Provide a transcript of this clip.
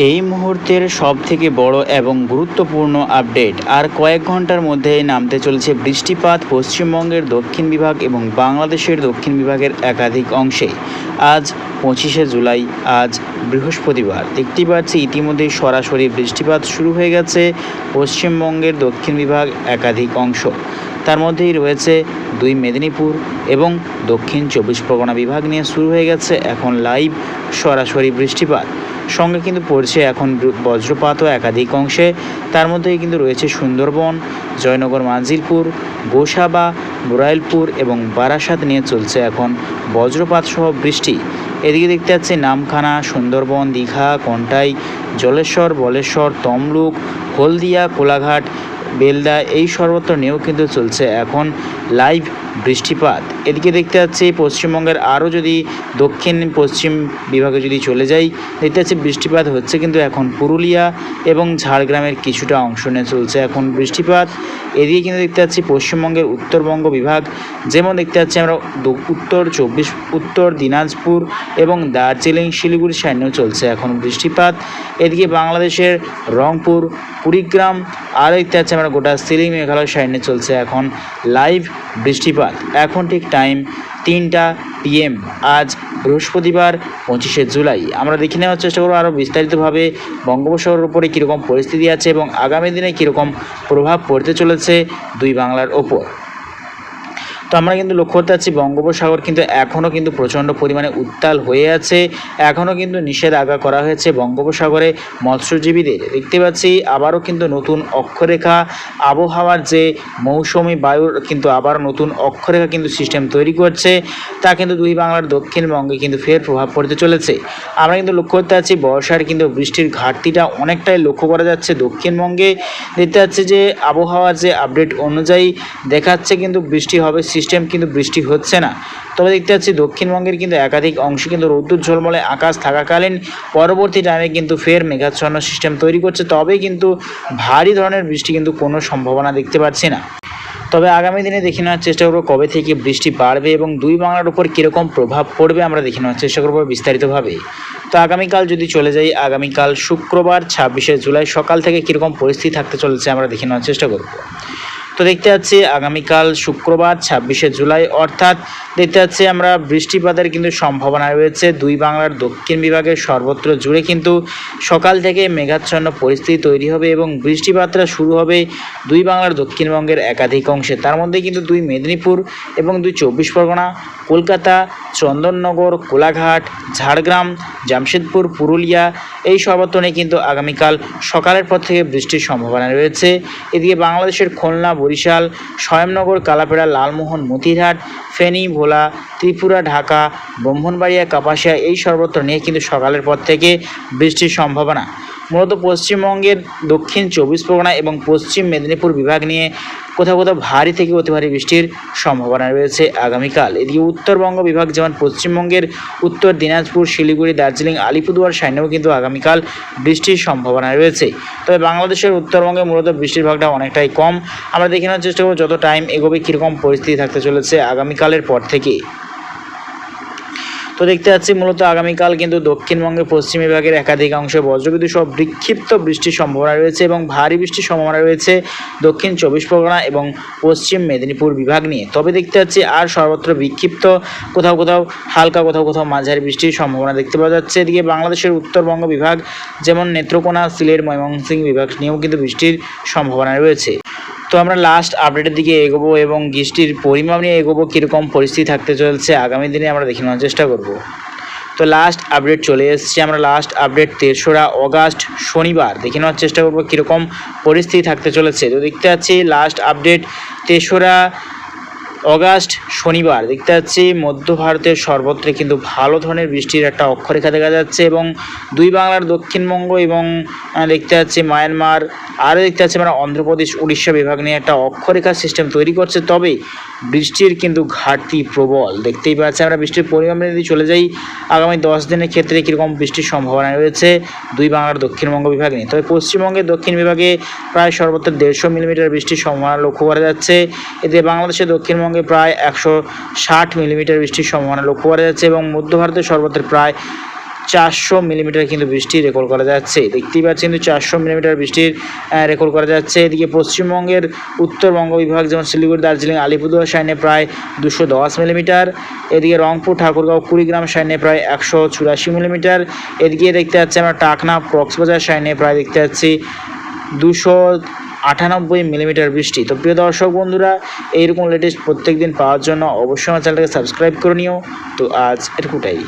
এই মুহূর্তের সবথেকে বড় এবং গুরুত্বপূর্ণ আপডেট, আর কয়েক ঘন্টার মধ্যেই নামতে চলেছে বৃষ্টিপাত পশ্চিমবঙ্গের দক্ষিণ বিভাগ এবং বাংলাদেশের দক্ষিণ বিভাগের একাধিক অংশে। আজ 25শে জুলাই, আজ বৃহস্পতিবার। দেখতেই পাচ্ছি ইতিমধ্যেই সরাসরি বৃষ্টিপাত শুরু হয়ে গেছে পশ্চিমবঙ্গের দক্ষিণ বিভাগ একাধিক অংশ। তার মধ্যেই রয়েছে দুই মেদিনীপুর এবং দক্ষিণ 24 পরগনা বিভাগ নিয়ে শুরু হয়ে গেছে এখন লাইভ সরাসরি বৃষ্টিপাত। সঙ্গে কিন্তু পড়ছে এখন বজ্রপাতও একাধিক অংশে। তার মধ্যেই কিন্তু রয়েছে সুন্দরবন, জয়নগর, মানজিরপুর, গোসাবা, বুরাইলপুর এবং বারাসাত নিয়ে চলছে এখন বজ্রপাত সহ বৃষ্টি। এদিকে দেখতে পাচ্ছি নামখানা, সুন্দরবন, দীঘা, কন্টাই, জলেশ্বর, বলেশ্বর, তমলুক, হলদিয়া, কোলাঘাট, বেলদা এই সর্বত্র নিয়েও কিন্তু চলছে এখন লাইভ বৃষ্টিপাত। এদিকে দেখতে পাচ্ছি পশ্চিমবঙ্গের আরও যদি দক্ষিণ পশ্চিম বিভাগে যদি চলে যাই, দেখতে পাচ্ছি বৃষ্টিপাত হচ্ছে কিন্তু এখন পুরুলিয়া এবং ঝাড়গ্রামের কিছুটা অংশ নিয়ে চলছে এখন বৃষ্টিপাত। এদিকে কিন্তু দেখতে পাচ্ছি পশ্চিমবঙ্গের উত্তরবঙ্গ বিভাগ, যেমন দেখতে পাচ্ছি আমরা উত্তর দিনাজপুর এবং দার্জিলিং, শিলিগুড়ি সাইডেও চলছে এখন বৃষ্টিপাত। এদিকে বাংলাদেশের রংপুর, কুড়িগ্রাম আর দেখতে পাচ্ছি আমরা গোটা সিলিং, মেঘালয় সাইডে চলছে এখন লাইভ বৃষ্টিপাত। এখন ঠিক টাইম 3টা PM, আজ বৃহস্পতিবার 25শে জুলাই। আমরা দেখে নেওয়ার চেষ্টা করবো আরও বিস্তারিতভাবে বঙ্গোপসাগরের উপরে কীরকম পরিস্থিতি আছে এবং আগামী দিনে কীরকম প্রভাব পড়তে চলেছে দুই বাংলার ওপর। তো আমরা কিন্তু লক্ষ্য করতে পারছি বঙ্গোপসাগর কিন্তু এখনও কিন্তু প্রচণ্ড পরিমাণে উত্তাল হয়ে আছে। এখনও কিন্তু নিষেধাজ্ঞা করা হয়েছে বঙ্গোপসাগরে মৎস্যজীবীদের। দেখতে পাচ্ছি আবারও কিন্তু নতুন অক্ষরেখা, আবহাওয়ার যে মৌসুমি বায়ুর কিন্তু আবার নতুন অক্ষরেখা কিন্তু সিস্টেম তৈরি করছে। তা কিন্তু দুই বাংলার দক্ষিণবঙ্গে কিন্তু ফের প্রভাব পড়তে চলেছে। আমরা কিন্তু লক্ষ্য করতে পারছি বর্ষার কিন্তু বৃষ্টির ঘাটতিটা অনেকটাই লক্ষ্য করা যাচ্ছে দক্ষিণবঙ্গে। দেখতে পাচ্ছি যে আবহাওয়ার যে আপডেট অনুযায়ী দেখাচ্ছে কিন্তু বৃষ্টি হবে, সিস্টেম কিন্তু বৃষ্টি হচ্ছে না। তবে দেখতে পাচ্ছি দক্ষিণবঙ্গের কিন্তু একাধিক অংশে কিন্তু রোদ্দুর ঝলমলে আকাশ থাকাকালীন পরবর্তী টাইমে কিন্তু ফের মেঘাচ্ছন্ন সিস্টেম তৈরি করছে। তবে কিন্তু ভারী ধরনের বৃষ্টি কিন্তু কোনো সম্ভাবনা দেখতে পাচ্ছি না। তবে আগামী দিনে দেখে নেওয়ার চেষ্টা করবো কবে থেকে বৃষ্টি বাড়বে এবং দুই বাংলার উপর কীরকম প্রভাব পড়বে আমরা দেখে নেওয়ার চেষ্টা করবো বিস্তারিতভাবে। তো আগামীকাল যদি চলে যাই, আগামীকাল শুক্রবার 26শে জুলাই সকাল থেকে কীরকম পরিস্থিতি থাকতে চলেছে আমরা দেখে নেওয়ার চেষ্টা করব। তো দেখতে পাচ্ছি আগামীকাল শুক্রবার 26শে জুলাই, অর্থাৎ দেখতে পাচ্ছি আমরা বৃষ্টিপাতের কিন্তু সম্ভাবনা রয়েছে দুই বাংলার দক্ষিণ বিভাগের সর্বত্র জুড়ে। কিন্তু সকাল থেকে মেঘাচ্ছন্ন পরিস্থিতি তৈরি হবে এবং বৃষ্টিপাতটা শুরু হবে দুই বাংলার দক্ষিণবঙ্গের একাধিক অংশে। তার মধ্যে কিন্তু দুই মেদিনীপুর এবং দুই 24 পরগনা, কলকাতা, চন্দননগর, কোলাঘাট, ঝাড়গ্রাম, জামশেদপুর, পুরুলিয়া এই সর্বত্র নিয়ে কিন্তু আগামীকাল সকালের পর থেকে বৃষ্টির সম্ভাবনা রয়েছে। এদিকে বাংলাদেশের খুলনা, বরিশাল, স্বয়ংনগর, কালাপাড়া, লালমোহন, মতিরহাট, ফেনী, ভোলা, ত্রিপুরা, ঢাকা, ব্রাহ্মণবাড়িয়া, কাপাসিয়া এই সর্বত্র নিয়ে কিন্তু সকালের পর থেকে বৃষ্টির সম্ভাবনা। মূলত পশ্চিমবঙ্গের দক্ষিণ 24 পরগনা এবং পশ্চিম মেদিনীপুর বিভাগ নিয়ে কোথাও কোথাও ভারী থেকে অতি ভারী বৃষ্টির সম্ভাবনা রয়েছে আগামীকাল। এদিকে উত্তরবঙ্গ বিভাগ, যেমন পশ্চিমবঙ্গের উত্তর দিনাজপুর, শিলিগুড়ি, দার্জিলিং, আলিপুরদুয়ার সাইডেও কিন্তু আগামীকাল বৃষ্টির সম্ভাবনা রয়েছে। তবে বাংলাদেশের উত্তরবঙ্গে মূলত বৃষ্টির ভাগটা অনেকটাই কম। আমরা দেখে নেওয়ার চেষ্টা করব যত টাইম এগোবে কীরকম পরিস্থিতি থাকতে চলেছে আগামীকালের পর থেকে। তো দেখতে পাচ্ছি মূলত আগামীকাল কিন্তু দক্ষিণবঙ্গের পশ্চিম বিভাগের একাধিক অংশে বজ্রবিদ্যুৎ সহ বিক্ষিপ্ত বৃষ্টির সম্ভাবনা রয়েছে এবং ভারী বৃষ্টির সম্ভাবনা রয়েছে দক্ষিণ 24 পরগনা এবং পশ্চিম মেদিনীপুর বিভাগ নিয়ে। তবে দেখতে পাচ্ছি আর সর্বত্র বিক্ষিপ্ত, কোথাও কোথাও হালকা, কোথাও কোথাও মাঝারি বৃষ্টির সম্ভাবনা দেখতে পাওয়া যাচ্ছে। এদিকে বাংলাদেশের উত্তরবঙ্গ বিভাগ, যেমন নেত্রকোনা, সিলেট, ময়মনসিংহ বিভাগ নিয়েও কিন্তু বৃষ্টির সম্ভাবনা রয়েছে। তো আমরা লাস্ট আপডেটের দিকে এগোবো এবং বৃষ্টির পরিমাণ নিয়ে এগোবো, কীরকম পরিস্থিতি থাকতে চলছে আগামী দিনে আমরা দেখে নেওয়ার চেষ্টা করব। তো লাস্ট আপডেট চলে এসেছি, আমরা লাস্ট আপডেট 3রা অগাস্ট শনিবার দেখে নেওয়ার চেষ্টা করবো কীরকম পরিস্থিতি থাকতে চলেছে। তো দেখতে পাচ্ছি লাস্ট আপডেট 3রা অগাস্ট শনিবার, দেখতে পাচ্ছি মধ্য ভারতের সর্বত্র কিন্তু ভালো ধরনের বৃষ্টির একটা অক্ষরেখা দেখা যাচ্ছে এবং দুই বাংলার দক্ষিণবঙ্গ এবং দেখতে পাচ্ছি মায়ানমার, আরও দেখতে পাচ্ছি আমরা অন্ধ্রপ্রদেশ, উড়িষ্যা বিভাগ নিয়ে একটা অক্ষরেখার সিস্টেম তৈরি করছে। তবে বৃষ্টির কিন্তু ঘাটতি প্রবল দেখতেই পাচ্ছি আমরা। বৃষ্টির পরিমাণ যদি চলে যাই, আগামী 10 দিনের ক্ষেত্রে কীরকম বৃষ্টির সম্ভাবনা রয়েছে দুই বাংলার দক্ষিণবঙ্গ বিভাগ নিয়ে। তবে পশ্চিমবঙ্গের দক্ষিণ বিভাগে প্রায় সর্বত্র 150 মিলিমিটার বৃষ্টির সম্ভাবনা লক্ষ্য করা যাচ্ছে। এতে বাংলাদেশের দক্ষিণবঙ্গে প্রায় 160 মিলিমিটার বৃষ্টির সম্ভাবনা লক্ষ্য করা যাচ্ছে এবং মধ্য ভারতের সর্বত্র প্রায় 400 মিলিমিটার কিন্তু বৃষ্টি রেকর্ড করা যাচ্ছে। দেখতেই পাচ্ছেন কিন্তু 400 মিলিমিটার বৃষ্টির রেকর্ড করা যাচ্ছে। এদিকে পশ্চিমবঙ্গের উত্তরবঙ্গ বিভাগ যেমন শিলিগুড়ি, দার্জিলিং, আলিপুরদুয়ার সাইনে প্রায় 210 মিলিমিটার। এদিকে রংপুর, ঠাকুরগাঁও, কুড়িগ্রাম সাইনে প্রায় 184 মিলিমিটার। এদিকে দেখতে পাচ্ছি আমরা টাকনা, কক্সবাজার সাইনে প্রায় দেখতে পাচ্ছি 298 মিলিমিটার বৃষ্টি। তো প্রিয় দর্শক বন্ধুরা, এইরকম লেটেস্ট প্রত্যেক দিন পাওয়ার জন্য অবশ্যই আমার চ্যানেলটাকে সাবস্ক্রাইব করে নিও। তো আজ এটুকুটাই।